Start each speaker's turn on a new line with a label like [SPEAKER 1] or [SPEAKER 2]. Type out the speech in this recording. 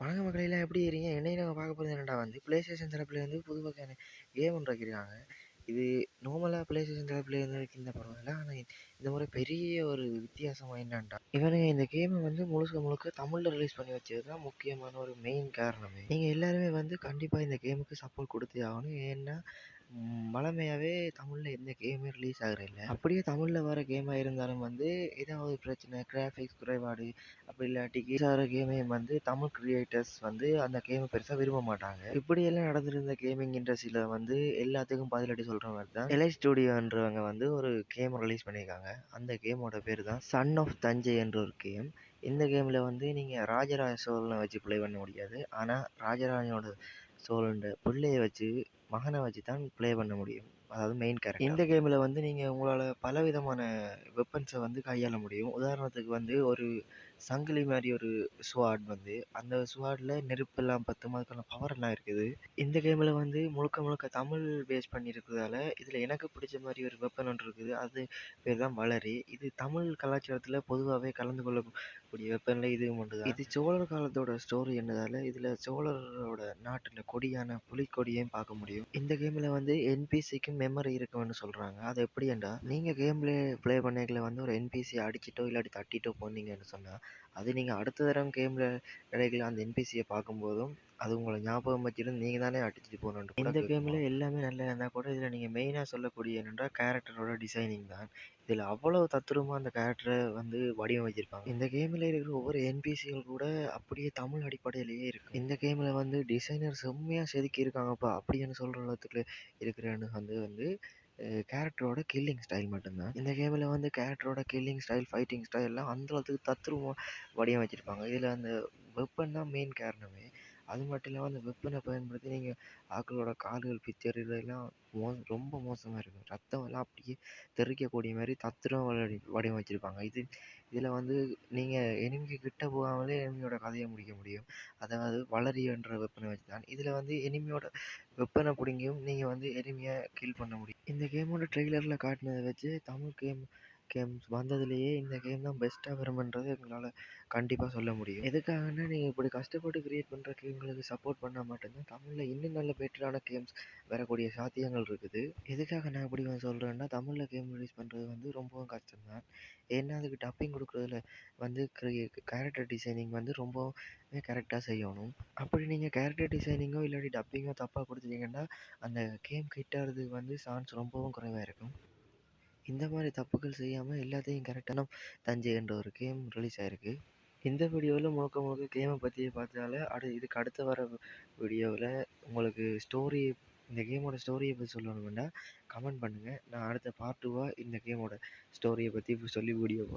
[SPEAKER 1] வணக்க மக்களே எல்லாம் எப்படி இருக்கீங்க? இன்னைக்கு நம்ம பார்க்க போகிறது என்னடா வந்து PlayStation தரப்புலேருந்து புது வகையான கேம் ஒன்று இறக்கியிருக்காங்க. இது நார்மலாக PlayStation தரப்புலேருந்து இருக்கின்ற பரவாயில்ல. ஆனால் இந்த முறை பெரிய ஒரு வித்தியாசம் என்னன்டா, இவனுங்க இந்த கேமை வந்து முழுக்க முழுக்க தமிழில் ரிலீஸ் பண்ணி வச்சது தான் முக்கியமான ஒரு மெயின் காரணமே. நீங்கள் எல்லாருமே வந்து கண்டிப்பாக இந்த கேமுக்கு சப்போர்ட் கொடுத்தே ஆகணும். ஏன்னா வழமையாகவே தமிழில் எந்த கேமும் ரிலீஸ் ஆகுறதில்ல. அப்படியே தமிழில் வர கேமாக இருந்தாலும் வந்து ஏதாவது பிரச்சனை, கிராஃபிக்ஸ் குறைபாடு, அப்படி இல்லாட்டி சார கேமையும் வந்து தமிழ் கிரியேட்டர்ஸ் வந்து அந்த கேமை பெருசாக விரும்ப மாட்டாங்க. இப்படியெல்லாம் நடந்திருந்த கேமிங் இண்டஸ்ட்ரியில் வந்து எல்லாத்துக்கும் பதிலடி சொல்கிற மாதிரி தான் எல்ஐ ஸ்டூடியோன்றவங்க வந்து ஒரு கேம் ரிலீஸ் பண்ணியிருக்காங்க. அந்த கேமோட பேர் தான் சன் ஆஃப் தஞ்சை என்ற ஒரு கேம். இந்த கேமில் வந்து நீங்கள் ராஜராஜ சோழனை வச்சு ப்ளே பண்ண முடியாது. ஆனால் ராஜராஜனோட சோழன்ற பிள்ளையை வச்சு, மகனை வச்சு தான் ப்ளே பண்ண முடியும். அதாவது மெயின் கேரக்டர். இந்த கேமில் வந்து நீங்கள் உங்களால் பலவிதமான வெப்பன்ஸை வந்து கையாள முடியும். உதாரணத்துக்கு வந்து ஒரு சங்கிலி மாதிரி ஒரு ஸ்வாட் வந்து, அந்த ஸ்வாடில் நெருப்பெல்லாம் பற்றும், அதுக்கான பவர்லாம் இருக்குது. இந்த கேமில் வந்து முழுக்க முழுக்க தமிழ் பேஸ் பண்ணி இருக்கிறதால இதில் எனக்கு பிடிச்ச மாதிரி ஒரு வெப்பன் ஒன்று இருக்குது. அது பேர் தான் வளரி. இது தமிழ் கலாச்சாரத்தில் பொதுவாகவே கலந்து கொள்ளக்கூடிய வெப்பனில் இதுவும் ஒன்று தான். இது சோழர் காலத்தோட ஸ்டோரி என்னதால் இதில் சோழரோட நாட்டில் கொடியான புலிக்கொடியையும் பார்க்க முடியும். இந்த கேமில் வந்து என்பிசிக்கு மெமரி இருக்குன்னு சொல்கிறாங்க. அது எப்படின்னா, நீங்கள் கேமில் ப்ளே பண்ணைகளை வந்து ஒரு என்பிசி அடிச்சிட்டோ இல்லாட்டி தட்டிட்டோ போனீங்கன்னு சொன்னால், அது நீங்கள் அடுத்த தடவை கேமில் கிடைக்கல அந்த என்பிசியை பார்க்கும்போதும் அது உங்களை ஞாபகம் வச்சுருந்து நீங்கள் தானே அடிச்சுட்டு போகணுன்ட்டு. இந்த கேமில் எல்லாமே நல்லா இருந்தால் கூட இதில் நீங்கள் மெயினாக சொல்லக்கூடிய என்னென்னா கேரக்டரோட டிசைனிங் தான். இதில் அவ்வளோ தத்ரூபமாக அந்த கேரக்டரை வந்து வடிவமைச்சிருப்பாங்க. இந்த கேமில் இருக்கிற ஒவ்வொரு என்பிசிகள் கூட அப்படியே தமிழ் அடிப்படையிலேயே இருக்கும். இந்த கேமில் வந்து டிசைனர் செம்மையாக செதுக்கி இருக்காங்கப்பா அப்படின்னு சொல்கிற அளவுக்கு இருக்கிறேன்னு வந்து கேரக்டரோட கில்லிங் ஸ்டைல் மட்டும்தான். இந்த கேமில் வந்து கேரக்டரோட கில்லிங் ஸ்டைல், ஃபைட்டிங் ஸ்டைல் எல்லாம் அந்த அளவுக்கு தத்ரூபமாக வடிவமைச்சிருப்பாங்க. இதில் அந்த வெப்பன் தான் மெயின் காரணமே. அது மட்டும் இல்லாமல் அந்த வெப்பனை பயன்படுத்தி நீங்கள் ஆக்களோட கால்கள் பிச்சறிதெல்லாம் ரொம்ப மோசமாக இருக்கும். ரத்தம் எல்லாம் அப்படியே தெறிக்கக்கூடிய மாதிரி தத்ரூபம் வடிவமைச்சிருப்பாங்க. இதில் வந்து நீங்கள் எனிமிக்கு கிட்ட போகாமலே எனிமியோட கதையை முடிக்க முடியும். அதாவது வளரி என்ற வெப்பனை வச்சு தான். இதில் வந்து எனிமியோட வெப்பனை பிடிங்கியும் நீங்கள் வந்து எனிமியை கில் பண்ண முடியும். இந்த கேமோட ட்ரெய்லரில் காட்டினதை வச்சு தமிழ் கேம்ஸ் வந்ததுலேயே இந்த கேம் தான் பெஸ்ட்டாக வரும்ன்றது எங்களால் கண்டிப்பாக சொல்ல முடியும். எதுக்காகன்னா, நீங்கள் இப்படி கஷ்டப்பட்டு கிரியேட் பண்ணுற கேம்களுக்கு சப்போர்ட் பண்ணால் மட்டும்தான் தமிழில் இன்னும் நல்ல பெட்டரான கேம்ஸ் வரக்கூடிய சாத்தியங்கள் இருக்குது. எதுக்காக நான் இப்படி சொல்கிறேன்னா, தமிழில் கேம் ரிலீஸ் பண்ணுறது வந்து ரொம்பவும் கஷ்டம்தான். ஏன்னா அதுக்கு டப்பிங் கொடுக்குறதுல வந்து கேரக்டர் டிசைனிங் வந்து ரொம்பவே கரெக்டாக செய்யணும். அப்படி நீங்கள் கேரக்டர் டிசைனிங்கோ இல்லாட்டி டப்பிங்கோ தப்பாக கொடுத்துட்டீங்கன்னா அந்த கேம் கிட்டாகிறது வந்து சான்ஸ் ரொம்பவும் குறைவாக இருக்கும். இந்த மாதிரி தப்புகள் செய்யாமல் எல்லாத்தையும் கரெக்டான தஞ்சை என்ற ஒரு கேம் ரிலீஸ் ஆகிருக்கு. இந்த வீடியோவில் முழுக்க முழுக்க கேமை பற்றியே பார்த்தாலே இதுக்கு அடுத்து வர வீடியோவில் உங்களுக்கு இந்த கேமோட ஸ்டோரியை பற்றி சொல்லணும்னா கமெண்ட் பண்ணுங்கள். நான் அடுத்த பார்ட் 2 இந்த கேமோட ஸ்டோரியை பற்றி சொல்லி வீடியோ